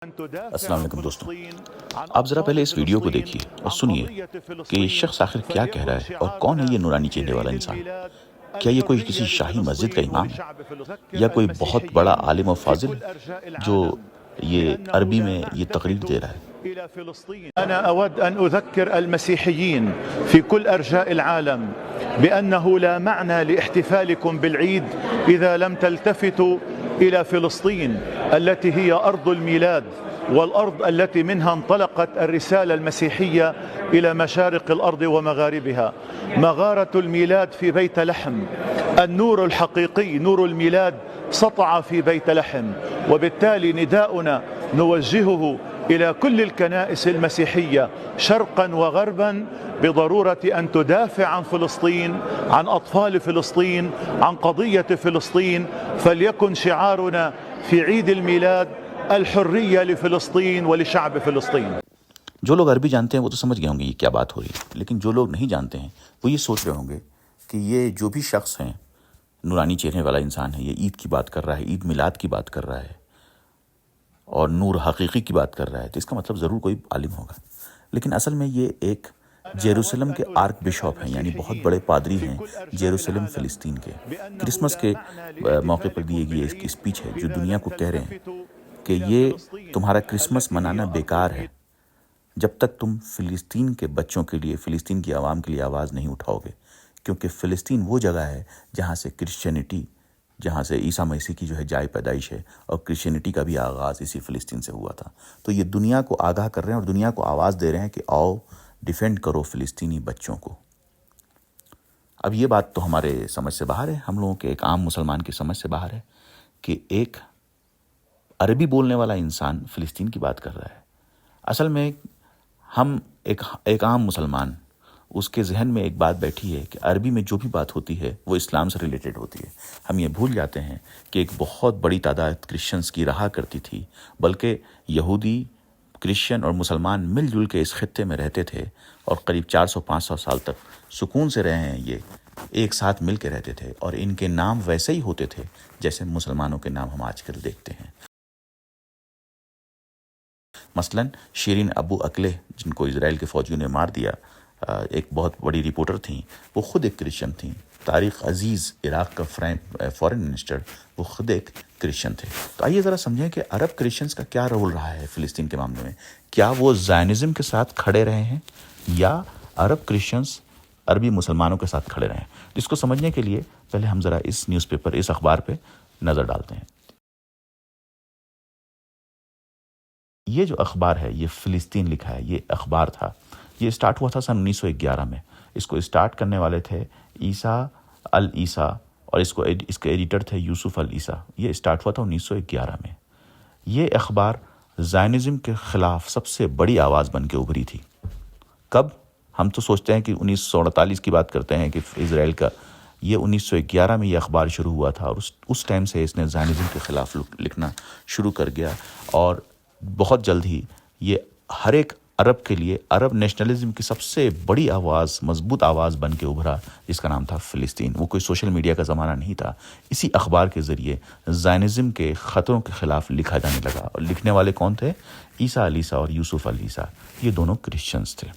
السلام علیکم دوستوں، آپ ذرا پہلے اس ویڈیو کو دیکھیے اور سنیے کہ یہ شخص آخر کیا کہہ رہا ہے اور کون ہے یہ نورانی چہرے والا انسان۔ کیا یہ کوئی کسی شاہی مسجد کا امام ہے یا کوئی بہت بڑا عالم و فاضل ہے جو یہ عربی میں یہ تقریر دے رہا ہے؟ أنا أود أن أذكر المسيحيين في كل أرجاء العالم بأنه لا معنى لاحتفالكم بالعيد إذا لم تلتفتوا إلى فلسطين التي هي أرض الميلاد والأرض التي منها انطلقت الرسالة المسيحية إلى مشارق الأرض ومغاربها. مغارة الميلاد في بيت لحم، النور الحقيقي نور الميلاد سطع في بيت لحم، وبالتالي نداؤنا نوجهه إلى كل الكنائس المسيحية شرقا وغربا بضرورة أن تدافع عن فلسطين، عن أطفال فلسطين، عن قضية فلسطين. فليكن شعارنا في عيد الميلاد الحرية لفلسطين ولشعب فلسطين. جو لوگ عربی جانتے ہیں وہ تو سمجھ گئے ہوں گے یہ کیا بات ہو رہی ہے، لیکن جو لوگ نہیں جانتے ہیں وہ یہ سوچ رہے ہوں گے کہ یہ جو بھی شخص ہیں نورانی چہرے والا انسان ہے، یہ عید کی بات کر رہا ہے، عید میلاد کی بات کر رہا ہے اور نور حقیقی کی بات کر رہا ہے، تو اس کا مطلب ضرور کوئی عالم ہوگا۔ لیکن اصل میں یہ ایک جیروسلم کے آرک بشپ ہیں، یعنی بہت بڑے پادری ہیں جیروسلم فلسطین کے۔ کرسمس کے موقع پر دیے گئی ایک اسپیچ ہے جو دنیا کو کہہ رہے ہیں کہ یہ تمہارا کرسمس منانا بیکار ہے جب تک تم فلسطین کے بچوں کے لیے، فلسطین کی عوام کے لیے آواز نہیں اٹھاؤ گے، کیونکہ فلسطین وہ جگہ ہے جہاں سے کرسچینٹی، جہاں سے عیسیٰ مسیح کی جو ہے جائے پیدائش ہے، اور کرسچینٹی کا بھی آغاز اسی فلسطین سے ہوا تھا۔ تو یہ دنیا کو آگاہ کر رہے ہیں اور دنیا کو آواز دے رہے ہیں کہ آؤ ڈیفینڈ کرو فلسطینی بچوں کو۔ اب یہ بات تو ہمارے سمجھ سے باہر ہے، ہم لوگوں کے ایک عام مسلمان کی سمجھ سے باہر ہے کہ ایک عربی بولنے والا انسان فلسطین کی بات کر رہا ہے۔ اصل میں ہم ایک عام مسلمان، اس کے ذہن میں ایک بات بیٹھی ہے کہ عربی میں جو بھی بات ہوتی ہے وہ اسلام سے ریلیٹڈ ہوتی ہے۔ ہم یہ بھول جاتے ہیں کہ ایک بہت بڑی تعداد کرسچنز کی رہا کرتی تھی، بلکہ یہودی، کرسچن اور مسلمان مل جل کے اس خطے میں رہتے تھے اور قریب 400-500 سال تک سکون سے رہے ہیں، یہ ایک ساتھ مل کے رہتے تھے، اور ان کے نام ویسے ہی ہوتے تھے جیسے مسلمانوں کے نام ہم آج کل دیکھتے ہیں۔ مثلاً شیرین ابو عقلہ، جن کو اسرائیل کے فوجیوں نے مار دیا، ایک بہت بڑی رپورٹر تھیں، وہ خود ایک کرسچن تھیں۔ طارق عزیز، عراق کا فورن منسٹر، وہ خود ایک کرسچن تھے۔ تو آئیے ذرا سمجھیں کہ عرب کرسچنز کا کیا رول رہا ہے فلسطین کے معاملے میں۔ کیا وہ زائنزم کے ساتھ کھڑے رہے ہیں یا عرب کرسچنز عربی مسلمانوں کے ساتھ کھڑے رہے ہیں؟ جس کو سمجھنے کے لیے پہلے ہم ذرا اس نیوز پیپر، اس اخبار پہ نظر ڈالتے ہیں۔ یہ جو اخبار ہے، یہ فلسطین لکھا ہے، یہ اخبار تھا، یہ اسٹارٹ ہوا تھا سن 1911 میں۔ اس کو اسٹارٹ کرنے والے تھے عیسیٰ العیسیٰ، اور اس کے ایڈیٹر تھے یوسف العیسیٰ۔ یہ اسٹارٹ ہوا تھا 1911 میں۔ یہ اخبار زائنزم کے خلاف سب سے بڑی آواز بن کے ابھری تھی۔ کب؟ ہم تو سوچتے ہیں کہ 1948 کی بات کرتے ہیں کہ اسرائیل کا، یہ 1911 میں یہ اخبار شروع ہوا تھا، اور اس ٹائم سے اس نے زائنزم کے خلاف لکھنا شروع کر گیا، اور بہت جلد ہی یہ ہر ایک عرب کے لیے عرب نیشنلزم کی سب سے بڑی آواز، مضبوط آواز بن کے ابھرا، جس کا نام تھا فلسطین۔ وہ کوئی سوشل میڈیا کا زمانہ نہیں تھا، اسی اخبار کے ذریعے زائنزم کے خطروں کے خلاف لکھا جانے لگا، اور لکھنے والے کون تھے؟ عیسیٰ العیسیٰ اور یوسف العیسیٰ، یہ دونوں کرسچنز تھے۔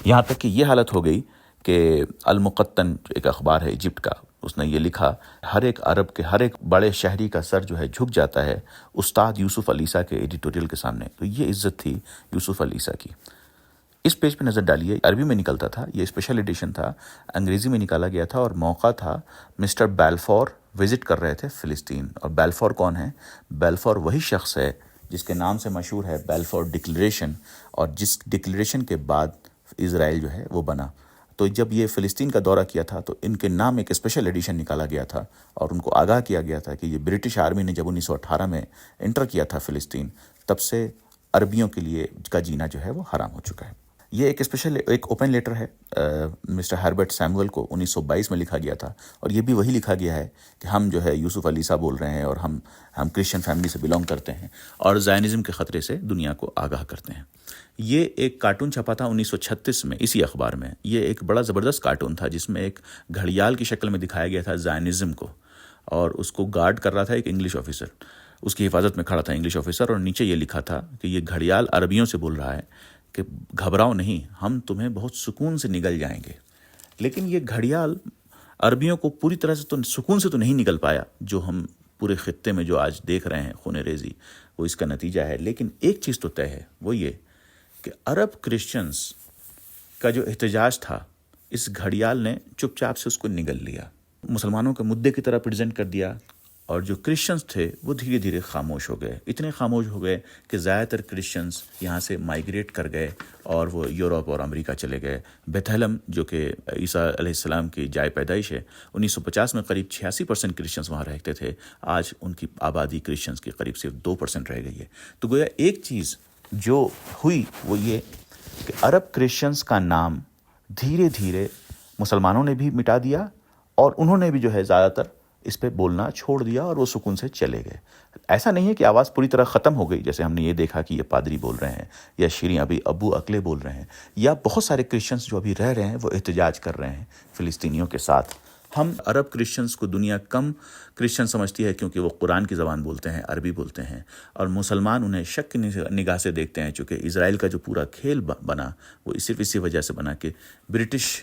یہاں تک کہ یہ حالت ہو گئی کہ المقتن ایک اخبار ہے ایجپٹ کا، اس نے یہ لکھا، ہر ایک عرب کے، ہر ایک بڑے شہری کا سر جو ہے جھک جاتا ہے استاد یوسف العیسیٰ کے ایڈیٹوریل کے سامنے۔ تو یہ عزت تھی یوسف العیسیٰ کی۔ اس پیج پہ نظر ڈالیے، عربی میں نکلتا تھا، یہ اسپیشل ایڈیشن تھا، انگریزی میں نکالا گیا تھا، اور موقع تھا مسٹر بیلفور وزٹ کر رہے تھے فلسطین۔ اور بیلفور کون ہے؟ بیلفور وہی شخص ہے جس کے نام سے مشہور ہے بیلفور ڈکلیریشن، اور جس ڈکلیریشن کے بعد اسرائیل جو ہے وہ بنا۔ تو جب یہ فلسطین کا دورہ کیا تھا تو ان کے نام ایک اسپیشل ایڈیشن نکالا گیا تھا، اور ان کو آگاہ کیا گیا تھا کہ یہ برٹش آرمی نے جب 1918 میں انٹر کیا تھا فلسطین، تب سے عربیوں کے لیے کا جینا جو ہے وہ حرام ہو چکا ہے۔ یہ ایک اسپیشل ایک اوپن لیٹر ہے مسٹر ہربرٹ سیموئل کو 1922 میں لکھا گیا تھا، اور یہ بھی وہی لکھا گیا ہے کہ ہم جو ہے یوسف العیسیٰ بول رہے ہیں، اور ہم کرسچن فیملی سے بلونگ کرتے ہیں، اور زائنزم کے خطرے سے دنیا کو آگاہ کرتے ہیں۔ یہ ایک کارٹون چھپا تھا 1936 میں اسی اخبار میں۔ یہ ایک بڑا زبردست کارٹون تھا جس میں ایک گھڑیال کی شکل میں دکھایا گیا تھا زائنزم کو، اور اس کو گارڈ کر رہا تھا ایک انگلش آفیسر۔ اس کی حفاظت میں کھڑا تھا انگلش آفیسر، اور نیچے یہ لکھا تھا کہ یہ گھڑیال عربیوں سے بول رہا ہے کہ گھبراؤ نہیں، ہم تمہیں بہت سکون سے نگل جائیں گے۔ لیکن یہ گھڑیال عربیوں کو پوری طرح سے تو سکون سے تو نہیں نکل پایا، جو ہم پورے خطے میں جو آج دیکھ رہے ہیں خون ریزی، وہ اس کا نتیجہ ہے۔ لیکن ایک چیز تو طے ہے، وہ یہ کہ عرب کرسچنز کا جو احتجاج تھا، اس گھڑیال نے چپ چاپ سے اس کو نگل لیا، مسلمانوں کے مدعے کی طرح پریزنٹ کر دیا، اور جو کرسچنز تھے وہ دھیرے دھیرے خاموش ہو گئے، اتنے خاموش ہو گئے کہ زیادہ تر کرسچنز یہاں سے مائیگریٹ کر گئے اور وہ یورپ اور امریکہ چلے گئے۔ بیتھ لحم جو کہ عیسیٰ علیہ السلام کی جائے پیدائش ہے، 1950 میں قریب 86% کرسچنز وہاں رہتے تھے، آج ان کی آبادی کرسچنز کی قریب صرف 2% رہ گئی ہے۔ تو گویا ایک چیز جو ہوئی وہ یہ کہ عرب کرسچنز کا نام دھیرے دھیرے مسلمانوں نے بھی مٹا دیا، اور انہوں نے بھی جو ہے زیادہ تر اس پہ بولنا چھوڑ دیا، اور وہ سکون سے چلے گئے۔ ایسا نہیں ہے کہ آواز پوری طرح ختم ہو گئی، جیسے ہم نے یہ دیکھا کہ یہ پادری بول رہے ہیں، یا شیریں ابھی ابو اکلے بول رہے ہیں، یا بہت سارے کرسچنز جو ابھی رہ رہے ہیں وہ احتجاج کر رہے ہیں فلسطینیوں کے ساتھ۔ ہم عرب کرسچنز کو دنیا کم کرسچن سمجھتی ہے کیونکہ وہ قرآن کی زبان بولتے ہیں، عربی بولتے ہیں، اور مسلمان انہیں شک کی نگاہ سے دیکھتے ہیں، چونکہ اسرائیل کا جو پورا کھیل بنا وہ صرف اسی وجہ سے بنا کہ برٹش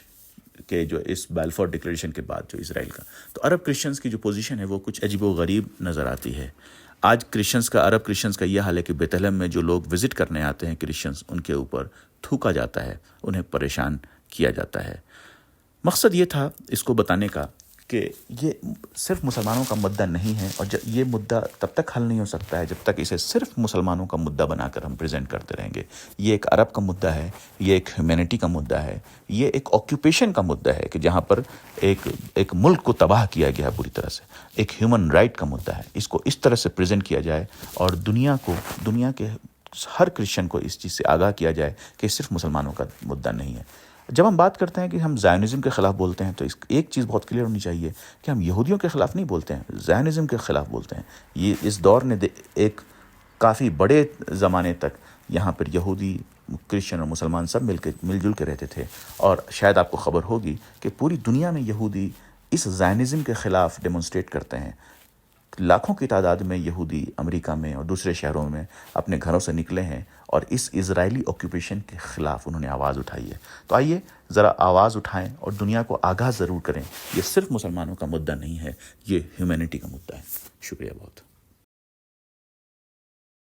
کہ جو اس بیلفور ڈکلیریشن کے بعد جو اسرائیل کا، تو عرب کرسچنز کی جو پوزیشن ہے وہ کچھ عجیب و غریب نظر آتی ہے۔ آج عرب کرسچنز کا یہ حال ہے کہ بیتھ لحم میں جو لوگ وزٹ کرنے آتے ہیں کرسچنز، ان کے اوپر تھوکا جاتا ہے، انہیں پریشان کیا جاتا ہے۔ مقصد یہ تھا اس کو بتانے کا کہ یہ صرف مسلمانوں کا مدعا نہیں ہے، اور یہ مدعا تب تک حل نہیں ہو سکتا ہے جب تک اسے صرف مسلمانوں کا مدعا بنا کر ہم پریزنٹ کرتے رہیں گے۔ یہ ایک عرب کا مدعا ہے، یہ ایک ہیومینٹی کا مدعا ہے، یہ ایک آکیوپیشن کا مدعا ہے کہ جہاں پر ایک ملک کو تباہ کیا گیا پوری طرح سے، ایک ہیومن رائٹ کا مدعا ہے۔ اس کو اس طرح سے پریزنٹ کیا جائے اور دنیا کے ہر کرسچن کو اس چیز سے آگاہ کیا جائے کہ صرف مسلمانوں کا مدعا نہیں ہے۔ جب ہم بات کرتے ہیں کہ ہم زائونزم کے خلاف بولتے ہیں، تو ایک چیز بہت کلیئر ہونی چاہیے کہ ہم یہودیوں کے خلاف نہیں بولتے ہیں، زائونزم کے خلاف بولتے ہیں۔ یہ اس دور نے ایک کافی بڑے زمانے تک یہاں پر یہودی، کرسچن اور مسلمان سب مل جل کے رہتے تھے، اور شاید آپ کو خبر ہوگی کہ پوری دنیا میں یہودی اس زائونزم کے خلاف ڈیمونسٹریٹ کرتے ہیں۔ لاکھوں کی تعداد میں یہودی امریکہ میں اور دوسرے شہروں میں اپنے گھروں سے نکلے ہیں، اور اس اسرائیلی آکیوپیشن کے خلاف انہوں نے آواز اٹھائی ہے۔ تو آئیے ذرا آواز اٹھائیں اور دنیا کو آگاہ ضرور کریں، یہ صرف مسلمانوں کا مدعا نہیں ہے، یہ ہیومینٹی کا مدعا ہے۔ شکریہ بہت۔